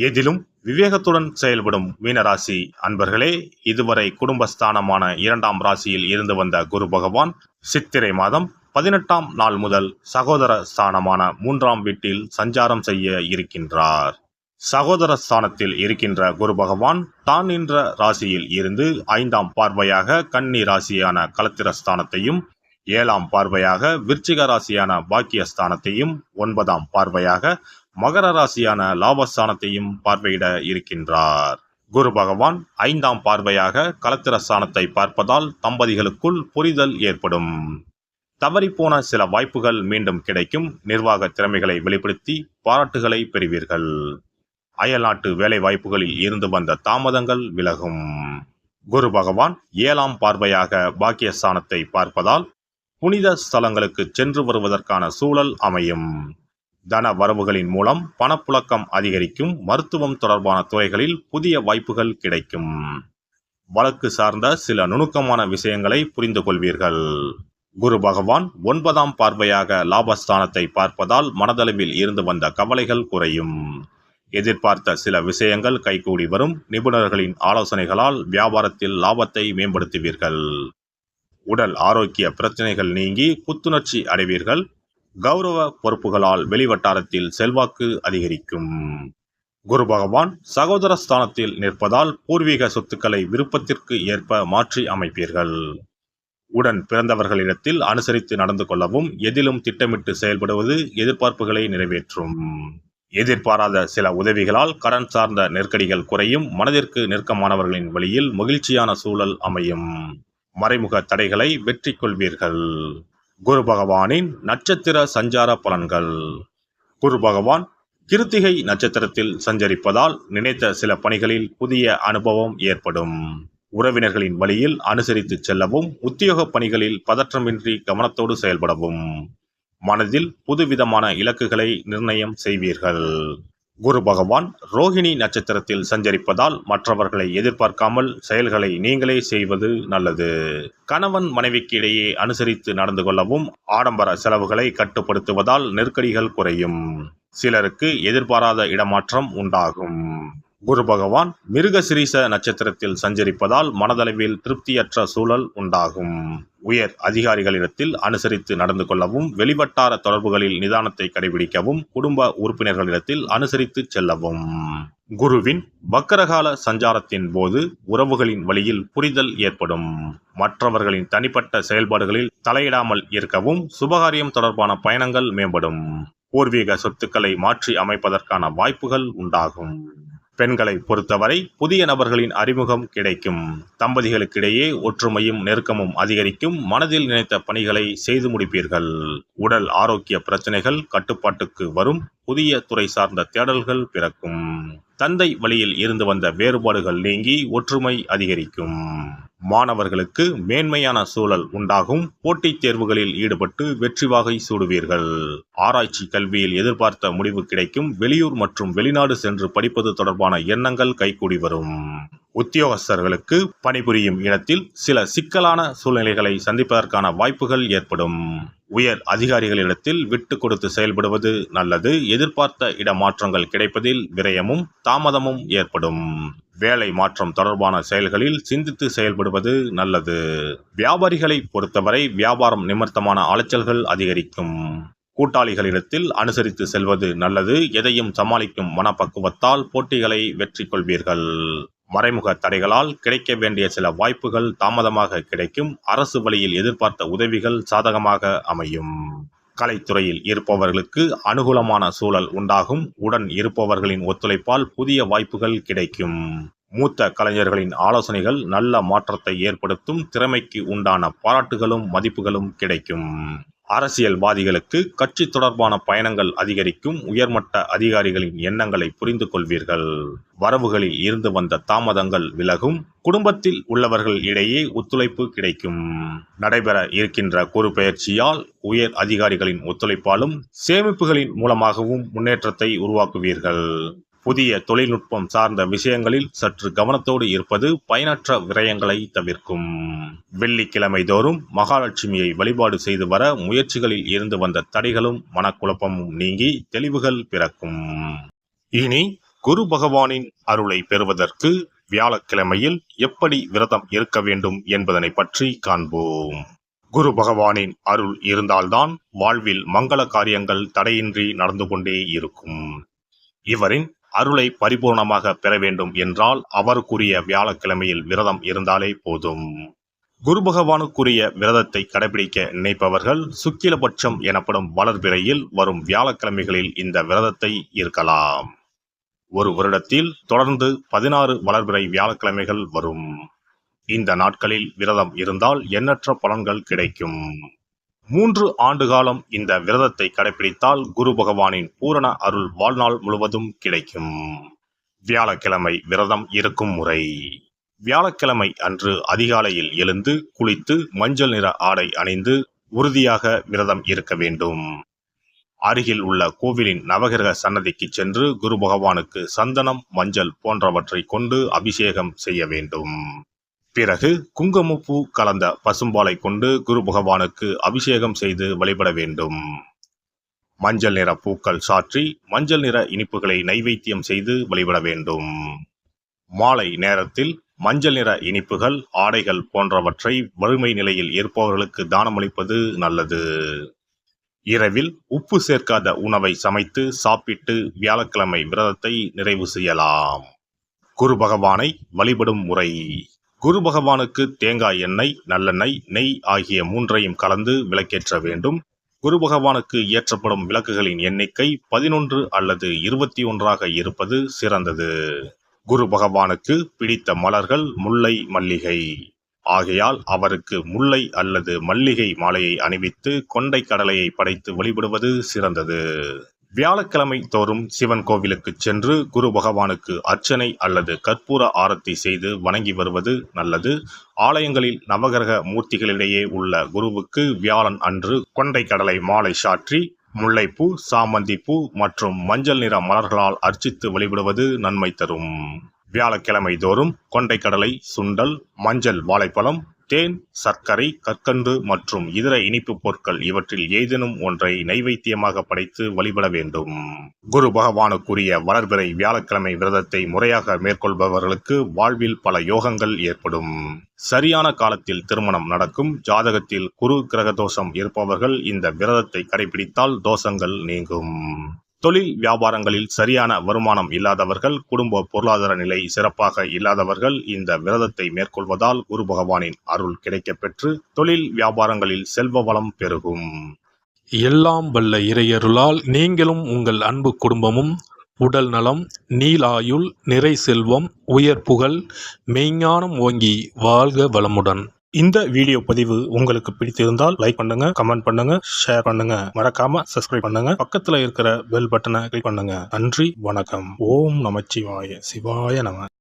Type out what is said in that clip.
எதிலும் விவேகத்துடன் செயல்படும் மீனராசி அன்பர்களே, இதுவரை குடும்பஸ்தானமான 2ஆம் ராசியில் இருந்து வந்த குரு பகவான் சித்திரை மாதம் 18ஆம் நாள் முதல் சகோதர ஸ்தானமான 3ஆம் வீட்டில் சஞ்சாரம் செய்ய இருக்கின்றார். சகோதர ஸ்தானத்தில் இருக்கின்ற குரு பகவான் தான் நின்ற ராசியில் இருந்து 5ஆம் பார்வையாக கன்னி ராசியான களத்திரஸ்தானத்தையும், 7ஆம் பார்வையாக விருச்சிக ராசியான பாக்கியஸ்தானத்தையும், 9ஆம் பார்வையாக மகர ராசியான லாபஸ்தானத்தையும் பார்வையிட இருக்கின்றார். குரு பகவான் 5ஆம் பார்வையாக களத்திரஸ்தானத்தை பார்ப்பதால் தம்பதிகளுக்குள் புரிதல் ஏற்படும். தவறிப்போன சில வாய்ப்புகள் மீண்டும் கிடைக்கும். நிர்வாக திறமைகளை வெளிப்படுத்தி பாராட்டுகளை பெறுவீர்கள். அயல்நாட்டு வேலை வாய்ப்புகளில் இருந்து வந்த தாமதங்கள் விலகும். குரு பகவான் 7ஆம் பார்வையாக பாக்கியஸ்தானத்தை பார்ப்பதால் புனித ஸ்தலங்களுக்கு சென்று வருவதற்கான சூழல் அமையும். தன வரவுகளின் மூலம் பணப்புழக்கம் அதிகரிக்கும். மருத்துவம் தொடர்பான துறைகளில் புதிய வாய்ப்புகள் கிடைக்கும். வழக்கு சார்ந்த சில நுணுக்கமான விஷயங்களை புரிந்து கொள்வீர்கள். குரு பகவான் 9ஆம் பார்வையாக லாபஸ்தானத்தை பார்ப்பதால் மனதளவில் இருந்து வந்த கவலைகள் குறையும். எதிர்பார்த்த சில விஷயங்கள் கைகூடி வரும். நிபுணர்களின் ஆலோசனைகளால் வியாபாரத்தில் லாபத்தை மேம்படுத்துவீர்கள். உடல் ஆரோக்கிய பிரச்சனைகள் நீங்கி புத்துணர்ச்சி அடைவீர்கள். கௌரவ பொறுப்புகளால் வெளிவட்டாரத்தில் செல்வாக்கு அதிகரிக்கும். குரு பகவான் சகோதர ஸ்தானத்தில் நிற்பதால் பூர்வீக சொத்துக்களை விருப்பத்திற்கு ஏற்ப மாற்றி அமைப்பீர்கள். உடன் பிறந்தவர்களிடத்தில் அனுசரித்து நடந்து கொள்ளவும், எதிலும் திட்டமிட்டு செயல்படுவது எதிர்பார்ப்புகளை நிறைவேற்றும். எதிர்பாராத சில உதவிகளால் கடன் சார்ந்த நெருக்கடிகள் குறையும். மனதிற்கு நெருக்கமானவர்களின் வழியில் மகிழ்ச்சியான சூழல் அமையும். மறைமுக தடைகளை வெற்றி கொள்வீர்கள். குரு பகவானின் நட்சத்திர சஞ்சார பலன்கள். குரு பகவான் கிருத்திகை நட்சத்திரத்தில் சஞ்சரிப்பதால் நினைத்த சில பணிகளில் புதிய அனுபவம் ஏற்படும். உறவினர்களின் வழியில் அனுசரித்து செல்லவும், உத்தியோக பணிகளில் பதற்றமின்றி கவனத்தோடு செயல்படவும், மனதில் புதுவிதமான இலக்குகளை நிர்ணயம் செய்வீர்கள். குரு பகவான் ரோகிணி நட்சத்திரத்தில் சஞ்சரிப்பதால் மற்றவர்களை எதிர்பார்க்காமல் செயல்களை நீங்களே செய்வது நல்லது. கணவன் மனைவிக்கு இடையே அனுசரித்து நடந்து கொள்ளவும், ஆடம்பர செலவுகளை கட்டுப்படுத்துவதால் நெருக்கடிகள் குறையும். சிலருக்கு எதிர்பாராத இடமாற்றம் உண்டாகும். குரு பகவான் மிருகசிரீச நட்சத்திரத்தில் சஞ்சரிப்பதால் மனதளவில் திருப்தியற்ற சூழல் உண்டாகும். உயர் அதிகாரிகளிடத்தில் அனுசரித்து நடந்து கொள்ளவும், வெளிவட்டார தொடர்புகளில் நிதானத்தை கடைபிடிக்கவும், குடும்ப உறுப்பினர்களிடத்தில் அனுசரித்து செல்லவும். குருவின் வக்கரகால சஞ்சாரத்தின் போது உறவுகளின் வழியில் புரிதல் ஏற்படும். மற்றவர்களின் தனிப்பட்ட செயல்பாடுகளில் தலையிடாமல் இருக்கவும், சுபகாரியம் தொடர்பான பயணங்கள் மேம்படும். பூர்வீக சொத்துக்களை மாற்றி அமைப்பதற்கான வாய்ப்புகள் உண்டாகும். பெண்களை பொறுத்தவரை புதிய நபர்களின் அறிமுகம் கிடைக்கும். தம்பதிகளுக்கிடையே ஒற்றுமையும் நெருக்கமும் அதிகரிக்கும். மனதில் நினைத்த பணிகளை செய்து முடிப்பீர்கள். உடல் ஆரோக்கிய பிரச்சனைகள் கட்டுப்பாட்டுக்கு வரும். புதிய துறை சார்ந்த தேடல்கள் பிறக்கும். தந்தை வழியில் இருந்து வந்த வேறுபாடுகள் நீங்கி ஒற்றுமை அதிகரிக்கும். மாணவர்களுக்கு மேன்மையான சூழல் உண்டாகும். போட்டித் தேர்வுகளில் ஈடுபட்டு வெற்றி வாகை சூடுவீர்கள். ஆராய்ச்சி கல்வியில் எதிர்பார்த்த முடிவு கிடைக்கும். வெளியூர் மற்றும் வெளிநாடு சென்று படிப்பது தொடர்பான எண்ணங்கள் கைகூடி வரும். உத்தியோகஸ்தர்களுக்கு பணிபுரியும் இடத்தில் சில சிக்கலான சூழ்நிலைகளை சந்திப்பதற்கான வாய்ப்புகள் ஏற்படும். உயர் அதிகாரிகளிடத்தில் விட்டு கொடுத்து செயல்படுவது நல்லது. எதிர்பார்த்த இடமாற்றங்கள் கிடைப்பதில் விரயமும் தாமதமும் ஏற்படும். வேலை மாற்றம் தொடர்பான செயல்களில் சிந்தித்து செயல்படுவது நல்லது. வியாபாரிகளை பொறுத்தவரை வியாபாரம் நிமித்தமான அலைச்சல்கள் அதிகரிக்கும். கூட்டாளிகளிடத்தில் அனுசரித்து செல்வது நல்லது. எதையும் சமாளிக்கும் மனப்பக்குவத்தால் போட்டிகளை வெற்றி கொள்வீர்கள். மறைமுக தடைகளால் கிடைக்க வேண்டிய சில வாய்ப்புகள் தாமதமாக கிடைக்கும். அரசு வழியில் எதிர்பார்த்த உதவிகள் சாதகமாக அமையும். கலைத்துறையில் இருப்பவர்களுக்கு அனுகூலமான சூழல் உண்டாகும். உடன் இருப்பவர்களின் ஒத்துழைப்பால் புதிய வாய்ப்புகள் கிடைக்கும். மூத்த கலைஞர்களின் ஆலோசனைகள் நல்ல மாற்றத்தை ஏற்படுத்தும். திறமைக்கு உண்டான பாராட்டுகளும் மதிப்புகளும் கிடைக்கும். அரசியல்வாதிகளுக்கு கட்சி தொடர்பான பயணங்கள் அதிகரிக்கும். உயர்மட்ட அதிகாரிகளின் எண்ணங்களை புரிந்து கொள்வீர்கள். வரவுகளில் இருந்து வந்த தாமதங்கள் விலகும். குடும்பத்தில் உள்ளவர்கள் இடையே ஒத்துழைப்பு கிடைக்கும். நடைபெற இருக்கின்ற குரு பெயர்ச்சியால் உயர் அதிகாரிகளின் ஒத்துழைப்பாலும் சேமிப்புகளின் மூலமாகவும் முன்னேற்றத்தை உருவாக்குவீர்கள். புதிய தொழில்நுட்பம் சார்ந்த விஷயங்களில் சற்று கவனத்தோடு இருப்பது பயனற்ற விரயங்களை தவிர்க்கும். வெள்ளிக்கிழமை தோறும் மகாலட்சுமியை வழிபாடு செய்து வர முயற்சிகளில் இருந்து வந்த தடைகளும் மனக்குழப்பமும் நீங்கி தெளிவுகள் பிறக்கும். இனி குரு பகவானின் அருளை பெறுவதற்கு வியாழக்கிழமையில் எப்படி விரதம் இருக்க வேண்டும் என்பதனை பற்றி காண்போம். குரு பகவானின் அருள் இருந்தால்தான் வாழ்வில் மங்கள காரியங்கள் தடையின்றி நடந்து கொண்டே இருக்கும். இவரின் அருளை பரிபூர்ணமாக பெற வேண்டும் என்றால் அவருக்குரிய வியாழக்கிழமையில் விரதம் இருந்தாலே போதும். குரு பகவானுக்குரிய விரதத்தை கடைபிடிக்க நினைப்பவர்கள் சுக்கிலபட்சம் எனப்படும் வளர்பிறையில் வரும் வியாழக்கிழமைகளில் இந்த விரதத்தை இருக்கலாம். ஒரு வருடத்தில் தொடர்ந்து 16 வளர்பிறை வியாழக்கிழமைகள் வரும். இந்த நாட்களில் விரதம் இருந்தால் எண்ணற்ற பலன்கள் கிடைக்கும். 3 ஆண்டு காலம் இந்த விரதத்தை கடைபிடித்தால் குரு பகவானின் பூரண அருள் வாழ்நாள் முழுவதும் கிடைக்கும். வியாழக்கிழமை விரதம் இருக்கும் முறை. வியாழக்கிழமை அன்று அதிகாலையில் எழுந்து குளித்து மஞ்சள் நிற ஆடை அணிந்து உறுதியாக விரதம் இருக்க வேண்டும். அருகில் உள்ள கோவிலின் நவகிரக சன்னதிக்கு சென்று குரு பகவானுக்கு சந்தனம், மஞ்சள் போன்றவற்றை கொண்டு அபிஷேகம் செய்ய வேண்டும். பிறகு குங்குமப்பூ கலந்த பசும்பாலை கொண்டு குரு பகவானுக்கு அபிஷேகம் செய்து வழிபட வேண்டும். மஞ்சள் நிற பூக்கள் சாற்றி மஞ்சள் நிற இனிப்புகளை நைவேத்தியம் செய்து வழிபட வேண்டும். மாலை நேரத்தில் மஞ்சள் நிற இனிப்புகள், ஆடைகள் போன்றவற்றை வறுமை நிலையில் இருப்பவர்களுக்கு தானமளிப்பது நல்லது. இரவில் உப்பு சேர்க்காத உணவை சமைத்து சாப்பிட்டு வியாழக்கிழமை விரதத்தை நிறைவு செய்யலாம். குரு பகவானை வழிபடும் முறை. குரு பகவானுக்கு தேங்காய் எண்ணெய், நல்லெண்ணெய், நெய் ஆகிய 3ஐயும் கலந்து விளக்கேற்ற வேண்டும். குரு பகவானுக்கு ஏற்றப்படும் விளக்குகளின் எண்ணிக்கை 11 அல்லது 21ஆக இருப்பது சிறந்தது. குரு பகவானுக்கு பிடித்த மலர்கள் முல்லை, மல்லிகை. ஆகையால் அவருக்கு முல்லை அல்லது மல்லிகை மாலையை அணிவித்து கொண்டை கடலையை படைத்து வழிபடுவது சிறந்தது. வியாழக்கிழமை தோறும் சிவன் கோவிலுக்கு சென்று குரு பகவானுக்கு அர்ச்சனை அல்லது கற்பூர ஆரத்தி செய்து வணங்கி வருவது நல்லது. ஆலயங்களில் நவகிரக மூர்த்திகளிடையே உள்ள குருவுக்கு வியாழன் அன்று கொண்டை கடலை மாலை சாற்றி முல்லைப்பூ, சாமந்திப்பூ மற்றும் மஞ்சள் நிற மலர்களால் அர்ச்சித்து வழிபடுவது நன்மை தரும். வியாழக்கிழமை தோறும் கொண்டைக்கடலை, சுண்டல், மஞ்சள் வாழைப்பழம், தேன், சர்க்கரை, கற்கண்டு மற்றும் இதர இனிப்பு பொருட்கள் இவற்றில் ஏதேனும் ஒன்றை நைவேத்தியமாக படைத்து வழிபட வேண்டும். குரு பகவானுக்குரிய வளர்பிறை வியாழக்கிழமை விரதத்தை முறையாக மேற்கொள்பவர்களுக்கு வாழ்வில் பல யோகங்கள் ஏற்படும். சரியான காலத்தில் திருமணம் நடக்கும். ஜாதகத்தில் குரு கிரக தோஷம் இருப்பவர்கள் இந்த விரதத்தை கடைபிடித்தால் தோஷங்கள் நீங்கும். தொழில் வியாபாரங்களில் சரியான வருமானம் இல்லாதவர்கள், குடும்ப பொருளாதார நிலை சிறப்பாக இல்லாதவர்கள் இந்த விரதத்தை மேற்கொள்வதால் குரு பகவானின் அருள் கிடைக்கப் பெற்று தொழில் வியாபாரங்களில் செல்வ வளம் பெருகும். எல்லாம் வல்ல இறையருளால் நீங்களும் உங்கள் அன்பு குடும்பமும் உடல் நலம், நீலாயுள், நிறை செல்வம், உயர் புகழ், மெய்ஞானம் ஓங்கி வாழ்க வளமுடன். இந்த வீடியோ பதிவு உங்களுக்கு பிடித்திருந்தால் லைக் பண்ணுங்க, கமெண்ட் பண்ணுங்க, ஷேர் பண்ணுங்க. மறக்காம சப்ஸ்கிரைப் பண்ணுங்க. பக்கத்துல இருக்கிற பெல் பட்டனை கிளிக் பண்ணுங்க. நன்றி, வணக்கம். ஓம் நமச்சிவாய. சிவாய நம.